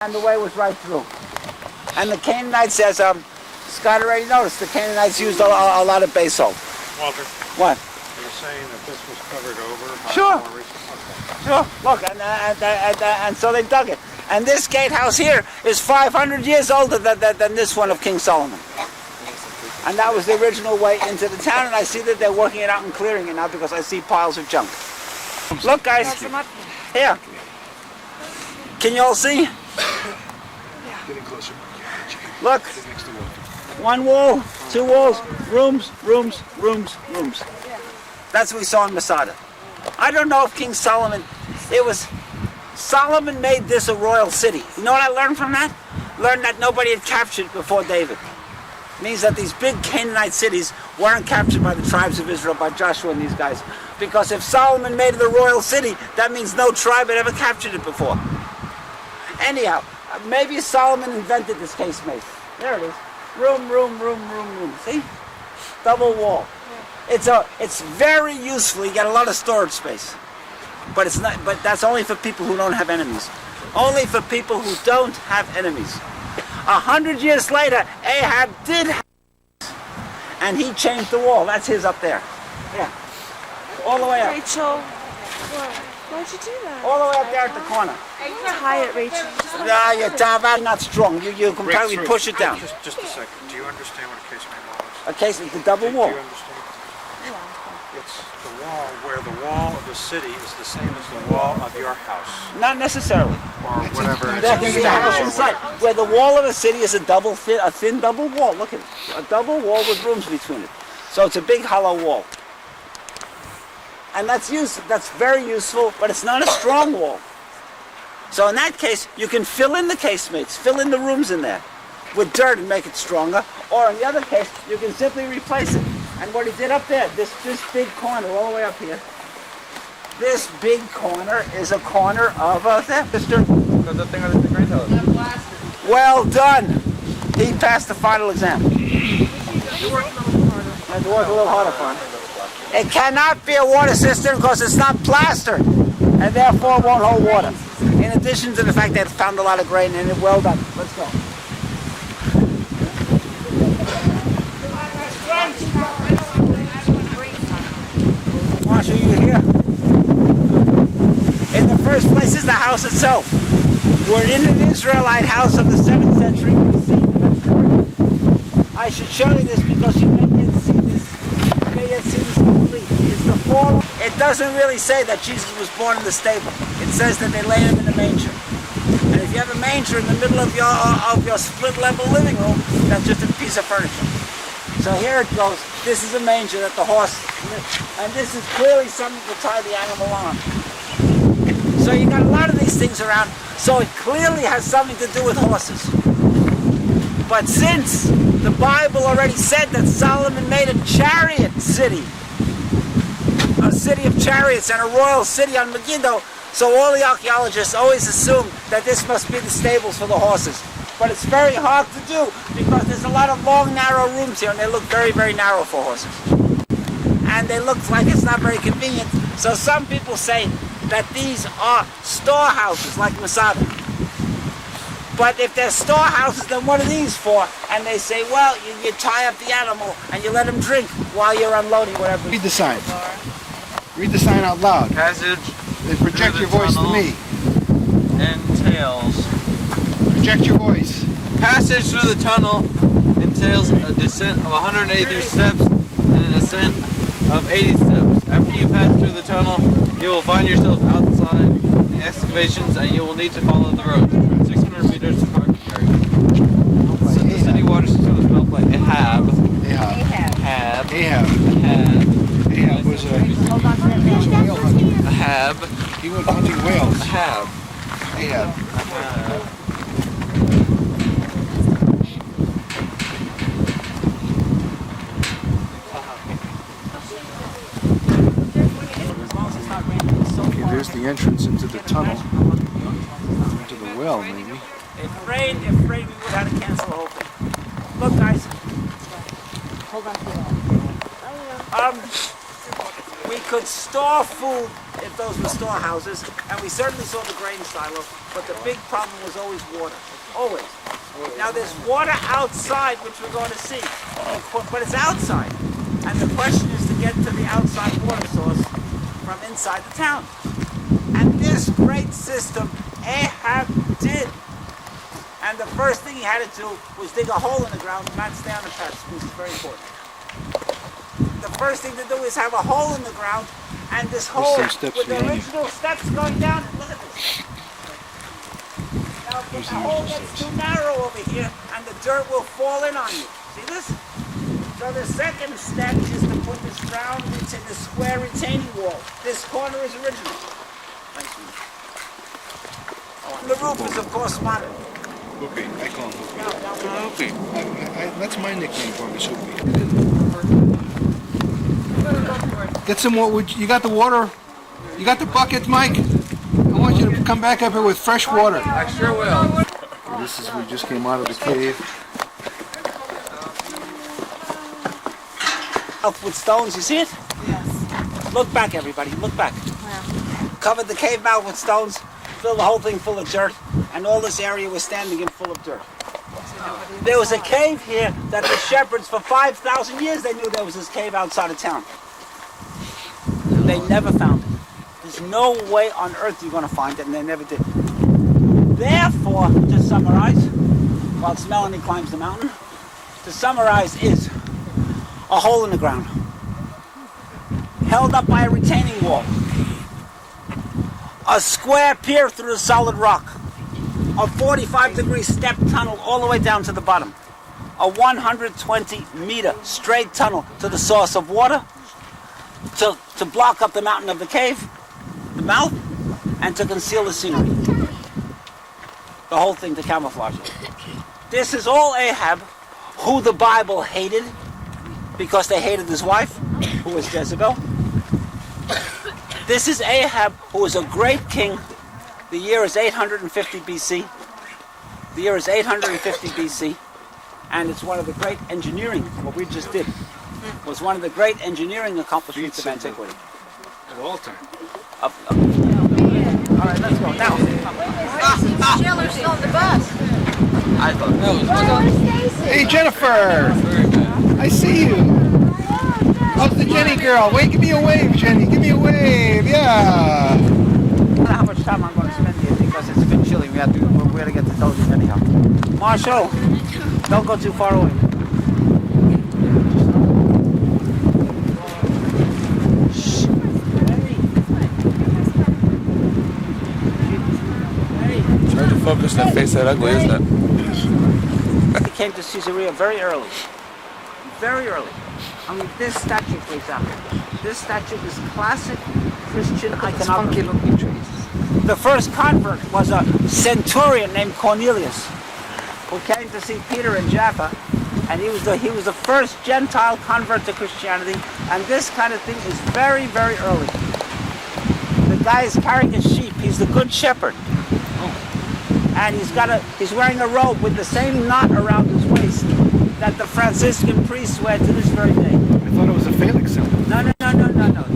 And the way was right through. And the Canaanites, as Scott already noticed, the Canaanites used a lot of basalt. Walter. What? You're saying that this was covered over by Sure. more recent? Okay. Sure. Look, and so they dug it. And this gatehouse here is 500 years older than this one of King Solomon. And that was the original way into the town, and I see that they're working it out and clearing it now because I see piles of junk. Look, guys. Here. Can you all see? Getting closer. Look. One wall, two walls, rooms, rooms, rooms, rooms. That's what we saw in Masada. I don't know if King Solomon, Solomon made this a royal city. You know what I learned from that? Learned that nobody had captured it before David. It means that these big Canaanite cities weren't captured by the tribes of Israel, by Joshua and these guys. Because if Solomon made it a royal city, that means no tribe had ever captured it before. Anyhow, maybe Solomon invented this casemate. There it is. Room, room, room, room, room. See? Double wall. It's very useful. You get a lot of storage space. But it's not. But that's only for people who don't have enemies. Only for people who don't have enemies. 100 years later, Ahab did have enemies, and he changed the wall. That's his up there. Yeah. All the way up. Rachel, why'd you do that? All the way up there at the corner. Tie it, Rachel. No, you're not strong. You can probably push it down. Just a second. Do you understand what a casemate wall is? A case is the double wall. Do you understand? It's the wall where the wall of the city is the same as the wall of your house. Not necessarily. Or whatever. That can be a house inside. Where the wall of a city is a thin double wall. Look at it. A double wall with rooms between it. So it's a big hollow wall. And that's very useful, but it's not a strong wall. So in that case, you can fill in the casemates, fill in the rooms in there with dirt and make it stronger. Or in the other case, you can simply replace it. And what he did up there, this big corner all the way up here, this big corner is a corner of a sister. Well done. He passed the final exam. You work a little harder for him. It cannot be a water cistern because it's not plastered and therefore won't hold water. In addition to the fact that it found a lot of grain in it, well done. Let's go. Marshall, you here? In the first place is the house itself. We're in an Israelite house of the 7th century BC. I should show you this because you may yet see this. You may yet see this complete. It's the fall. It doesn't really say that Jesus was born in the stable. It says that they laid him in a manger. And if you have a manger in the middle of your split-level living room, that's just a piece of furniture. So here it goes. This is a manger that the horse, and this is clearly something to tie the animal on. So you got a lot of these things around, so it clearly has something to do with horses. But since the Bible already said that Solomon made a chariot city, a city of chariots and a royal city on Megiddo, so all the archaeologists always assume that this must be the stables for the horses. But it's very hard to do because there's a lot of long, narrow rooms here, and they look very, very narrow for horses. And they look like it's not very convenient. So some people say that these are storehouses, like Masada. But if they're storehouses, then what are these for? And they say, well, you tie up the animal and you let him drink while you're unloading whatever. Read the sign. Read the sign out loud. Passage. Then project your voice to me. Entails. Project your voice. Passage through the tunnel entails a descent of 183 steps and an ascent of 80 steps. After you pass through the tunnel, you will find yourself outside the excavations and you will need to follow the road. 600 meters to MarkJenn. So the city water system was built by Ahab. Ahab was a whale hunter. Ahab. He went hunting whales. Ahab. Okay, there's the entrance into the tunnel. Into the well, maybe. If rain, we would have to cancel the whole thing. Look, guys. Hold on to it. We could store food if those were storehouses, and we certainly saw the grain silo, but the big problem was always water. Always. Now there's water outside, which we're going to see, but it's outside. And the question is to get to the outside water source from inside the town. And this great system Ahab did. And the first thing he had to do was dig a hole in the ground and not stay on the path, which is very important. The first thing to do is have a hole in the ground, and this hole with the original steps going down. Look at this. Now, if the hole gets too narrow over here, and the dirt will fall in on you. See this? So the second step is to put this round into the square retaining wall. This corner is original. The roof is, of course, modern. Okay, I call him Okay. That's my nickname for him, is Hoopy. Get some water. You got the water? You got the buckets, Mike? I want you to come back up here with fresh water. I sure will. Okay, this is, we just came out of the cave. Up with stones, you see it? Yes. Look back, everybody, look back. Wow. Covered the cave mouth with stones, filled the whole thing full of dirt, and all this area was standing in full of dirt. There was a cave here that the shepherds, for 5,000 years, they knew there was this cave outside of town. They never found it. There's no way on earth you're going to find it, and they never did. Therefore, to summarize, whilst Melanie climbs the mountain, to summarize is a hole in the ground, held up by a retaining wall, a square pier through the solid rock, a 45-degree step tunnel all the way down to the bottom, a 120-meter straight tunnel to the source of water, to block up the mountain of the cave, the mouth, and to conceal the scenery. The whole thing to camouflage it. This is all Ahab, who the Bible hated, because they hated his wife, who was Jezebel. This is Ahab, who was a great king. The year is 850 BC. The year is 850 BC. And it's one of the great engineering, what we just did, was one of the great engineering accomplishments of antiquity. Of all time. All right, let's go. Now. Schiller's on the bus. I thought that was Hey, Jennifer! very bad. I see you! How's the Jenny girl? Wait, give me a wave, Jenny. Give me a wave, yeah! I don't know how much time I'm going to spend here because it's been chilly. We're going to get to tell you anyhow. Marshall, don't go too far away. Shh. Hey. Trying to focus that face that ugly, isn't it? He came to Caesarea very early. Very early. I mean, this statue, for example. This statue is classic Christian iconography. The first convert was a centurion named Cornelius, who came to see Peter in Jaffa, and he was the first Gentile convert to Christianity. And this kind of thing is very, very early. The guy is carrying a sheep. He's the good shepherd. And he's wearing a robe with the same knot around his waist that the Franciscan priests wear to this very day. I thought it was a phallic symbol. No.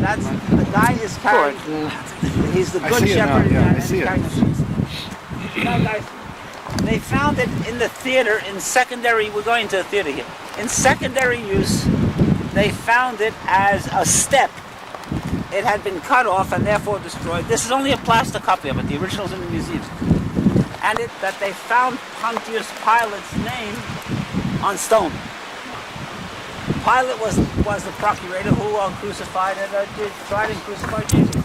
That's the guy is carrying. He's the good shepherd. Yeah, I see it. Now, guys, they found it in the theater in secondary. We're going to the theater here. In secondary use, they found it as a step. It had been cut off and therefore destroyed. This is only a plaster copy of it. The original's in the museum. And that they found Pontius Pilate's name on stone. Pilate was the procurator who crucified and tried and crucified Jesus.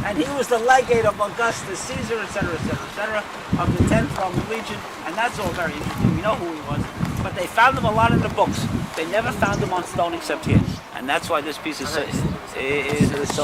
And he was the legate of Augustus Caesar, etc., of the 10th Roman Legion. And that's all very interesting. We know who he was. But they found him a lot in the books. They never found him on stone except here. And that's why this piece is so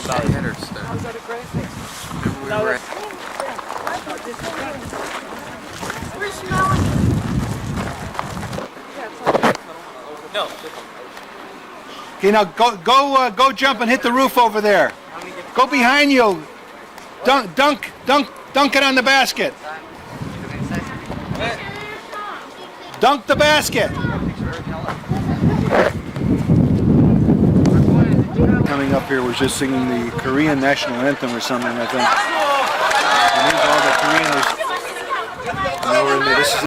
valuable. Was that a great thing? Where's Melanie? No. Okay, now go jump and hit the roof over there. Go behind you. Dunk it on the basket. Dunk the basket. Coming coming up here was just singing the Korean national anthem or something, I think. And these are all the Koreans. Now we're in the, this is